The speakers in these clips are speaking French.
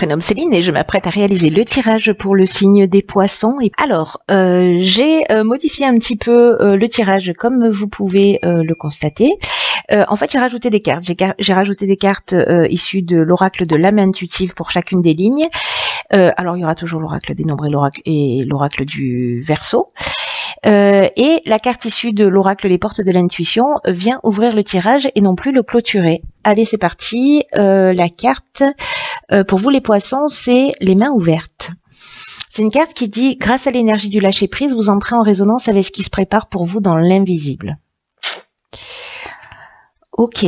prénomme Céline et je m'apprête à réaliser le tirage pour le signe des poissons. Et alors, j'ai modifié un petit peu le tirage comme vous pouvez le constater. En fait, j'ai rajouté des cartes. J'ai rajouté des cartes issues de l'oracle de l'âme intuitive pour chacune des lignes. Alors, il y aura toujours l'oracle des nombres et l'oracle du Verseau. Et la carte issue de l'oracle des portes de l'intuition vient ouvrir le tirage et non plus le clôturer. Allez, c'est parti. La carte pour vous les poissons, c'est les mains ouvertes. C'est une carte qui dit, grâce à l'énergie du lâcher-prise, vous entrez en résonance avec ce qui se prépare pour vous dans l'invisible. Ok.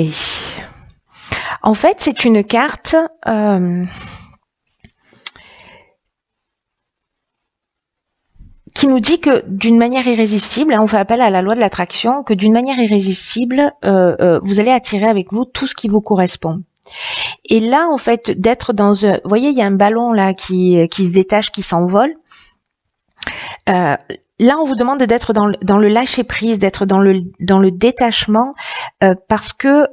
En fait, c'est une carte qui nous dit que d'une manière irrésistible, on fait appel à la loi de l'attraction, que d'une manière irrésistible, vous allez attirer avec vous tout ce qui vous correspond. Et là, en fait, d'être dans un... Vous voyez, il y a un ballon là qui se détache, qui s'envole. Là, on vous demande d'être dans le lâcher-prise, d'être dans le détachement, parce que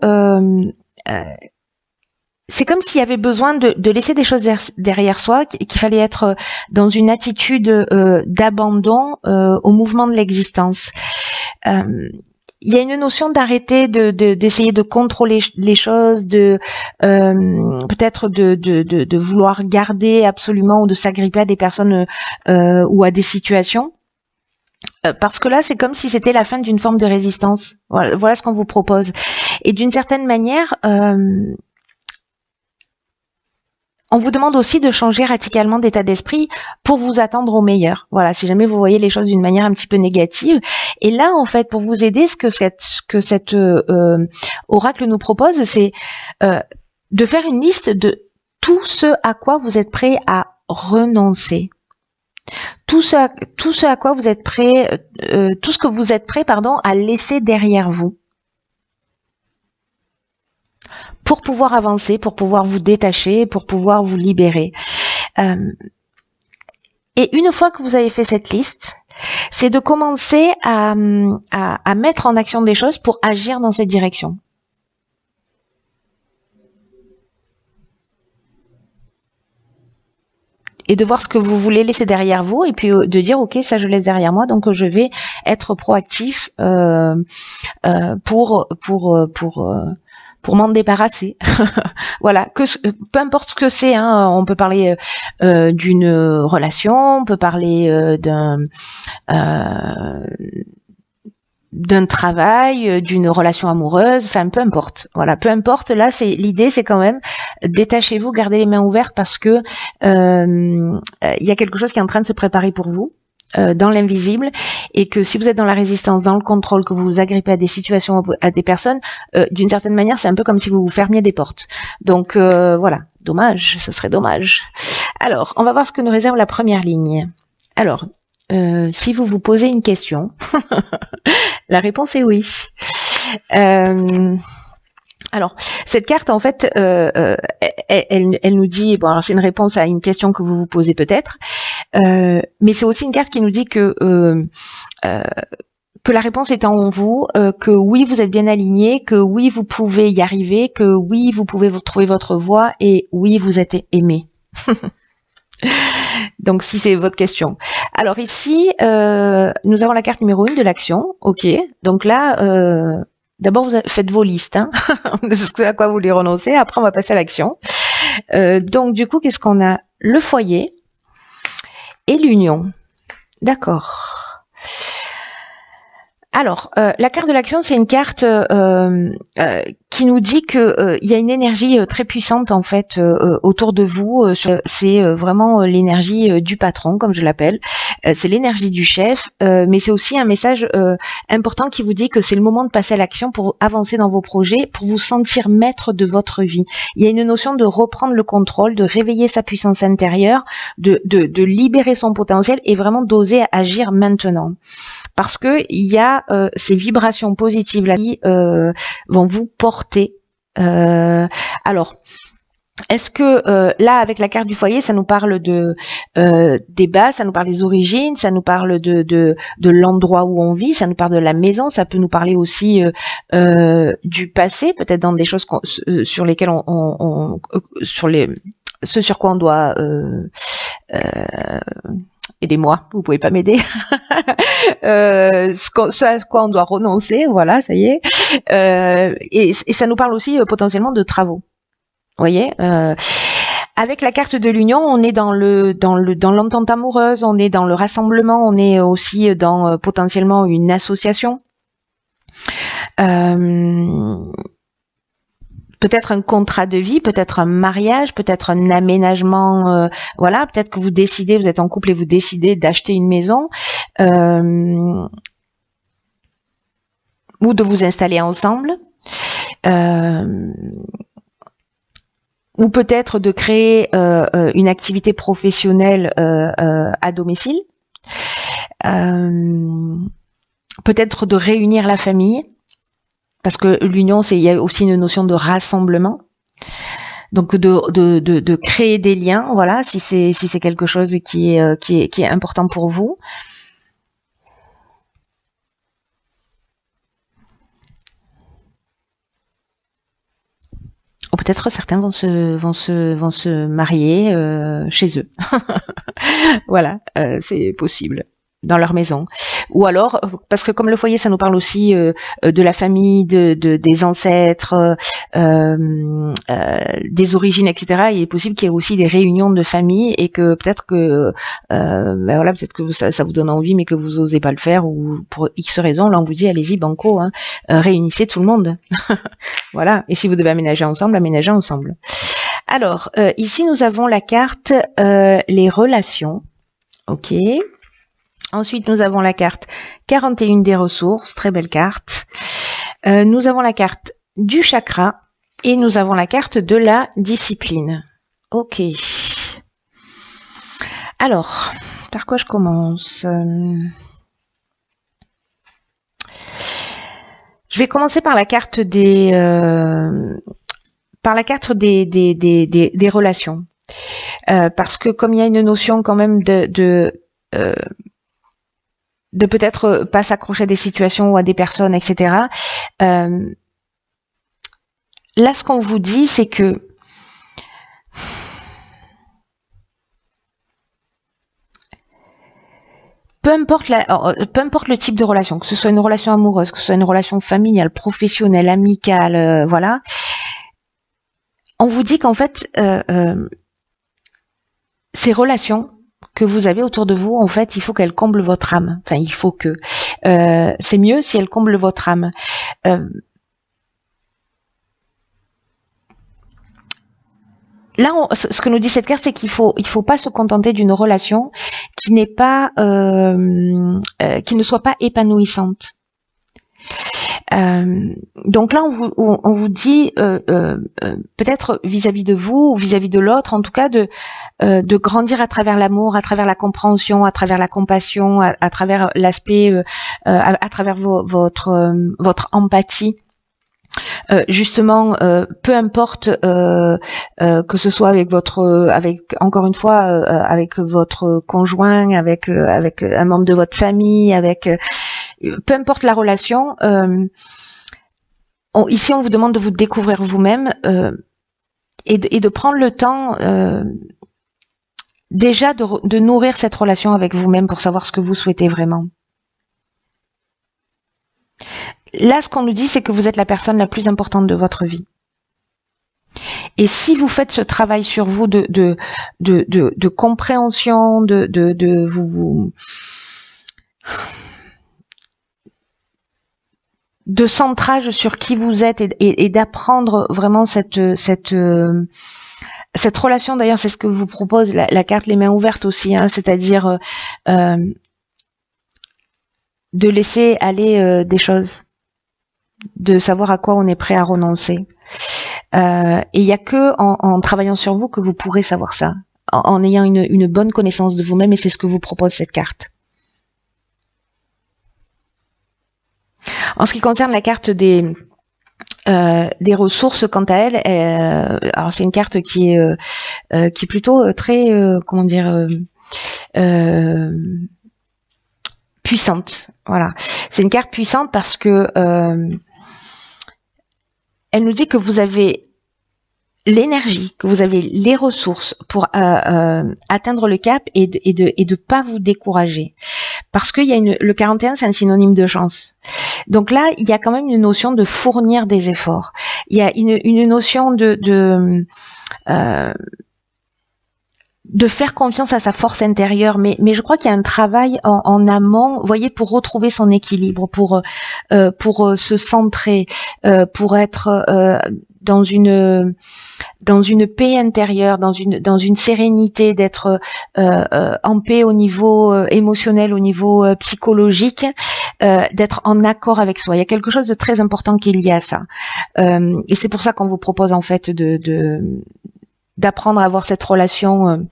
c'est comme s'il y avait besoin de laisser des choses derrière soi, qu'il fallait être dans une attitude d'abandon au mouvement de l'existence. Il y a une notion d'arrêter d'essayer de contrôler les choses, peut-être de vouloir garder absolument ou de s'agripper à des personnes ou à des situations. Parce que là, c'est comme si c'était la fin d'une forme de résistance. Voilà ce qu'on vous propose. Et d'une certaine manière, on vous demande aussi de changer radicalement d'état d'esprit pour vous attendre au meilleur. Voilà, si jamais vous voyez les choses d'une manière un petit peu négative. Et là, en fait, pour vous aider, ce que cet oracle nous propose, c'est de faire une liste de tout ce à quoi vous êtes prêt à renoncer. Tout ce à quoi vous êtes prêt, tout ce que vous êtes prêt, à laisser derrière vous. Pour pouvoir avancer, pour pouvoir vous détacher, pour pouvoir vous libérer. Et une fois que vous avez fait cette liste, c'est de commencer à mettre en action des choses pour agir dans cette direction. Et de voir ce que vous voulez laisser derrière vous et puis de dire ok, ça je laisse derrière moi, donc je vais être proactif pour m'en débarrasser. Voilà, peu importe ce que c'est, hein, on peut parler d'une relation, on peut parler d'un travail, d'une relation amoureuse, enfin peu importe. Voilà, peu importe. Là, l'idée, c'est quand même détachez-vous, gardez les mains ouvertes parce que y a quelque chose qui est en train de se préparer pour vous. Dans l'invisible, et que si vous êtes dans la résistance, dans le contrôle, que vous vous agrippez à des situations, à des personnes, d'une certaine manière, c'est un peu comme si vous vous fermiez des portes. Donc voilà, dommage, ce serait dommage. Alors, on va voir ce que nous réserve la première ligne. Alors, si vous vous posez une question, la réponse est oui. Alors, cette carte, en fait, elle nous dit, bon, alors c'est une réponse à une question que vous vous posez peut-être, mais c'est aussi une carte qui nous dit que la réponse est en vous, que oui, vous êtes bien aligné, que oui, vous pouvez y arriver, que oui, vous pouvez trouver votre voie, et oui, vous êtes aimé. Donc, si c'est votre question. Alors ici, nous avons la carte numéro 1 de l'action. Ok, donc là... D'abord, vous faites vos listes, hein, de ce à quoi vous voulez renoncer. Après, on va passer à l'action. Donc, du coup, qu'est-ce qu'on a? Le foyer et l'union. D'accord. Alors, la carte de l'action, c'est une carte qui nous dit que il y a une énergie très puissante en fait autour de vous. C'est vraiment l'énergie du patron, comme je l'appelle. C'est l'énergie du chef, mais c'est aussi un message important qui vous dit que c'est le moment de passer à l'action pour avancer dans vos projets, pour vous sentir maître de votre vie. Il y a une notion de reprendre le contrôle, de réveiller sa puissance intérieure, de libérer son potentiel et vraiment d'oser agir maintenant. Parce que il y a ces vibrations positives là qui vont vous porter. Alors, est-ce que là, avec la carte du foyer, ça nous parle des bases, ça nous parle des origines, ça nous parle de l'endroit où on vit, ça nous parle de la maison, ça peut nous parler aussi du passé, peut-être dans des choses sur lesquelles ce sur quoi on doit aidez-moi, vous pouvez pas m'aider. Ce à quoi on doit renoncer, voilà, ça y est. Et ça nous parle aussi potentiellement de travaux. Vous voyez, avec la carte de l'union, on est dans l'entente amoureuse, on est dans le rassemblement, on est aussi dans potentiellement une association. Peut-être un contrat de vie, peut-être un mariage, peut-être un aménagement, voilà, peut-être que vous décidez, vous êtes en couple et vous décidez d'acheter une maison, ou de vous installer ensemble, ou peut-être de créer une activité professionnelle à domicile, peut-être de réunir la famille. Parce que l'union, il y a aussi une notion de rassemblement, donc de créer des liens, voilà, si c'est quelque chose qui est important pour vous. Ou peut-être certains vont se marier chez eux. Voilà, c'est possible. Dans leur maison. Ou alors, parce que comme le foyer, ça nous parle aussi de la famille, des ancêtres, des origines, etc. Il est possible qu'il y ait aussi des réunions de famille et que peut-être que, voilà, peut-être que ça vous donne envie, mais que vous osez pas le faire ou pour X raisons. Là, on vous dit, allez-y, banco, hein, réunissez tout le monde. Voilà. Et si vous devez aménager ensemble, aménagez ensemble. Alors, ici, nous avons la carte les relations. Ok. Ensuite, nous avons la carte 41 des ressources, très belle carte. Nous avons la carte du chakra et nous avons la carte de la discipline. Ok. Alors, par quoi je commence? Je vais commencer par la carte des relations. Parce que comme il y a une notion quand même de peut-être pas s'accrocher à des situations ou à des personnes, etc. Là, ce qu'on vous dit, c'est que peu importe le type de relation, que ce soit une relation amoureuse, que ce soit une relation familiale, professionnelle, amicale, voilà, on vous dit qu'en fait, ces relations que vous avez autour de vous, en fait, il faut qu'elles comblent votre âme. Enfin, il faut que. C'est mieux si elles comblent votre âme. Là, ce que nous dit cette carte, c'est qu'il faut pas se contenter d'une relation qui n'est pas, qui ne soit pas épanouissante. Donc là, on vous dit peut-être vis-à-vis de vous ou vis-à-vis de l'autre, en tout cas de grandir à travers l'amour, à travers la compréhension, à travers la compassion, à travers l'aspect, à travers votre empathie. Justement, peu importe que ce soit avec encore une fois avec votre conjoint, avec un membre de votre famille, peu importe la relation. Ici, on vous demande de vous découvrir vous-même et de prendre le temps déjà de nourrir cette relation avec vous-même pour savoir ce que vous souhaitez vraiment. Là, ce qu'on nous dit, c'est que vous êtes la personne la plus importante de votre vie. Et si vous faites ce travail sur vous de compréhension, de centrage sur qui vous êtes et d'apprendre vraiment cette relation, d'ailleurs, c'est ce que vous propose la carte les mains ouvertes aussi, hein, c'est-à-dire de laisser aller des choses, de savoir à quoi on est prêt à renoncer. Et il n'y a que en travaillant sur vous que vous pourrez savoir ça, en ayant une bonne connaissance de vous-même, et c'est ce que vous propose cette carte. En ce qui concerne la carte des ressources, quant à elle, alors c'est une carte qui est plutôt très comment dire puissante. Voilà, c'est une carte puissante parce que elle nous dit que vous avez l'énergie, que vous avez les ressources pour atteindre le cap et de pas vous décourager. Parce qu'il y a le 41, c'est un synonyme de chance. Donc là, il y a quand même une notion de fournir des efforts. Il y a une notion de faire confiance à sa force intérieure, mais je crois qu'il y a un travail en amont, vous voyez, pour retrouver son équilibre, pour se centrer, pour être dans une paix intérieure, dans une sérénité, d'être en paix au niveau émotionnel, au niveau psychologique, d'être en accord avec soi. Il y a quelque chose de très important qui est lié à ça, et c'est pour ça qu'on vous propose en fait d'apprendre à avoir cette relation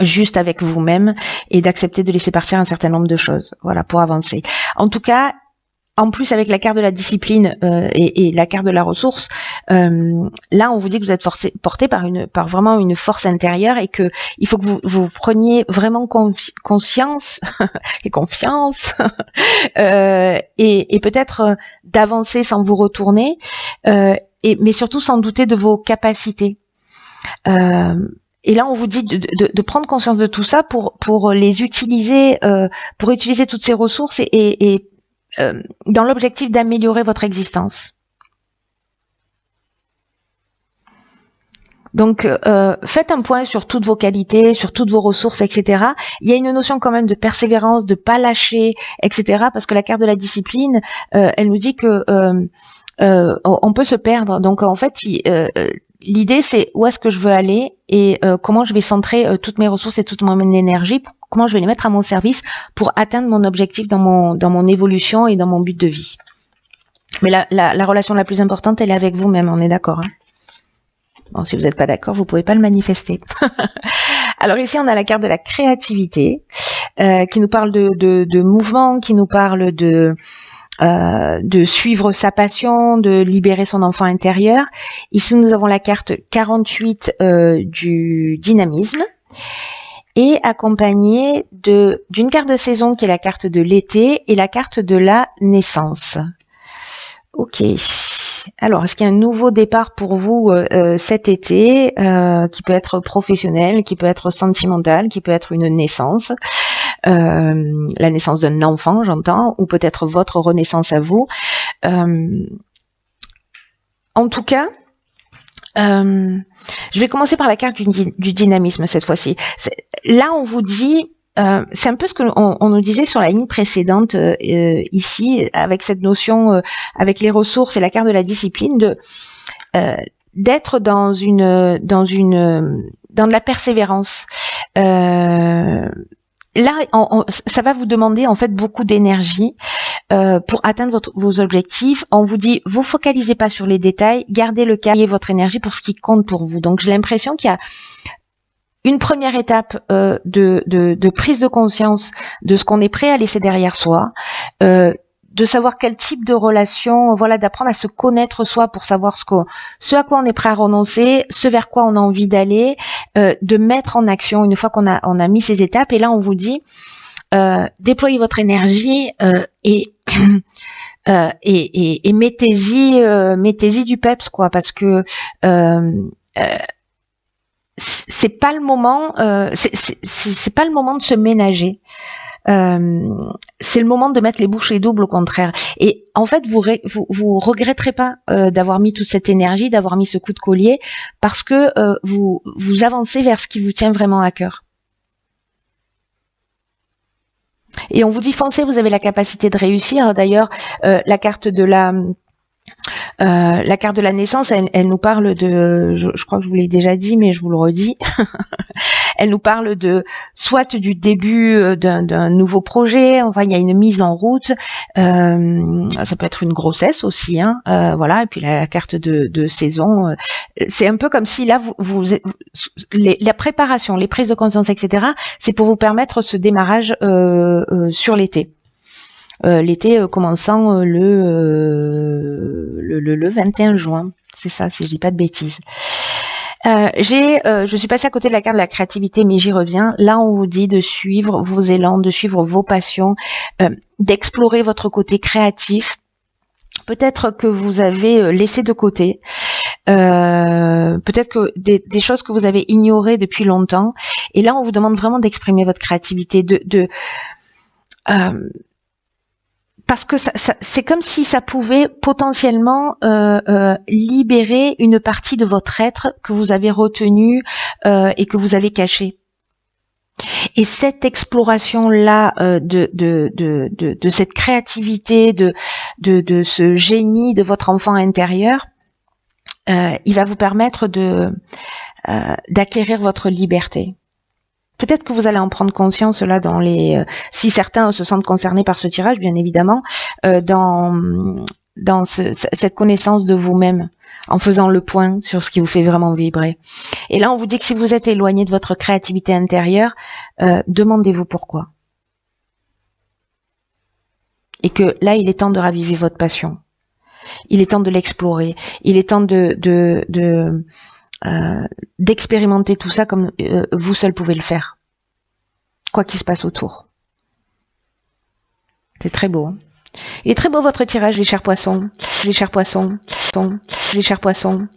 juste avec vous-même et d'accepter de laisser partir un certain nombre de choses, voilà, pour avancer. En tout cas, en plus avec la carte de la discipline et la carte de la ressource, là on vous dit que vous êtes porté par vraiment une force intérieure et que il faut que vous preniez vraiment conscience et confiance et peut-être d'avancer sans vous retourner, mais surtout sans douter de vos capacités. Et là, on vous dit de prendre conscience de tout ça pour les utiliser, pour utiliser toutes ces ressources et dans l'objectif d'améliorer votre existence. Donc, faites un point sur toutes vos qualités, sur toutes vos ressources, etc. Il y a une notion quand même de persévérance, de pas lâcher, etc. Parce que la carte de la discipline, elle nous dit que on peut se perdre. Donc, en fait, l'idée, c'est où est-ce que je veux aller et comment je vais centrer toutes mes ressources et toute mon énergie, comment je vais les mettre à mon service pour atteindre mon objectif dans mon évolution et dans mon but de vie. Mais la relation la plus importante, elle est avec vous-même, on est d'accord, hein? Bon, si vous n'êtes pas d'accord, vous pouvez pas le manifester. Alors ici, on a la carte de la créativité qui nous parle de mouvement, qui nous parle de suivre sa passion, de libérer son enfant intérieur. Ici, nous avons la carte 48 du dynamisme et accompagnée d'une carte de saison qui est la carte de l'été et la carte de la naissance. Ok. Alors, est-ce qu'il y a un nouveau départ pour vous cet été, qui peut être professionnel, qui peut être sentimental, qui peut être une naissance, la naissance d'un enfant, j'entends, ou peut-être votre renaissance à vous. En tout cas, je vais commencer par la carte du dynamisme cette fois-ci. Là, on vous dit... c'est un peu ce qu'on nous disait sur la ligne précédente ici, avec cette notion, avec les ressources et la carte de la discipline, d'être dans de la persévérance. Là, ça va vous demander en fait beaucoup d'énergie pour atteindre vos objectifs. On vous dit, vous focalisez pas sur les détails, gardez le cap et votre énergie pour ce qui compte pour vous. Donc, j'ai l'impression qu'il y a une première étape de prise de conscience de ce qu'on est prêt à laisser derrière soi, de savoir quel type de relation, voilà, d'apprendre à se connaître soi pour savoir ce à quoi on est prêt à renoncer, ce vers quoi on a envie d'aller, de mettre en action une fois qu'on a mis ces étapes. Et là, on vous dit, déployez votre énergie et mettez-y du peps, quoi, parce que c'est pas le moment, c'est pas le moment de se ménager. C'est le moment de mettre les bouchées doubles, au contraire. Et en fait, vous regretterez pas d'avoir mis toute cette énergie, d'avoir mis ce coup de collier, parce que vous avancez vers ce qui vous tient vraiment à cœur. Et on vous dit foncez, vous avez la capacité de réussir. D'ailleurs, la carte de la naissance, elle nous parle de, je crois que je vous l'ai déjà dit, mais je vous le redis, elle nous parle soit du début d'un nouveau projet, enfin il y a une mise en route, ça peut être une grossesse aussi, hein, voilà, et puis la carte de saison, c'est un peu comme si là, la préparation, les prises de conscience, etc., c'est pour vous permettre ce démarrage sur l'été. L'été commençant le 21 juin, c'est ça, si je dis pas de bêtises. Je suis passée à côté de la carte de la créativité, mais j'y reviens. Là, on vous dit de suivre vos élans, de suivre vos passions, d'explorer votre côté créatif. Peut-être que vous avez laissé de côté. peut-être que des choses que vous avez ignorées depuis longtemps. Et là, on vous demande vraiment d'exprimer votre créativité, parce que c'est comme si ça pouvait potentiellement libérer une partie de votre être que vous avez retenue et que vous avez cachée. Et cette exploration-là de cette créativité, de ce génie de votre enfant intérieur, il va vous permettre d'acquérir votre liberté. Peut-être que vous allez en prendre conscience là dans si certains se sentent concernés par ce tirage, bien évidemment, dans cette connaissance de vous-même, en faisant le point sur ce qui vous fait vraiment vibrer. Et là, on vous dit que si vous êtes éloigné de votre créativité intérieure, demandez-vous pourquoi. Et que là, il est temps de raviver votre passion. Il est temps de l'explorer. Il est temps d'expérimenter tout ça comme vous seul pouvez le faire, quoi qu'il se passe autour. C'est très beau. Hein. Il est très beau votre tirage, les chers poissons, les chers poissons, les chers poissons.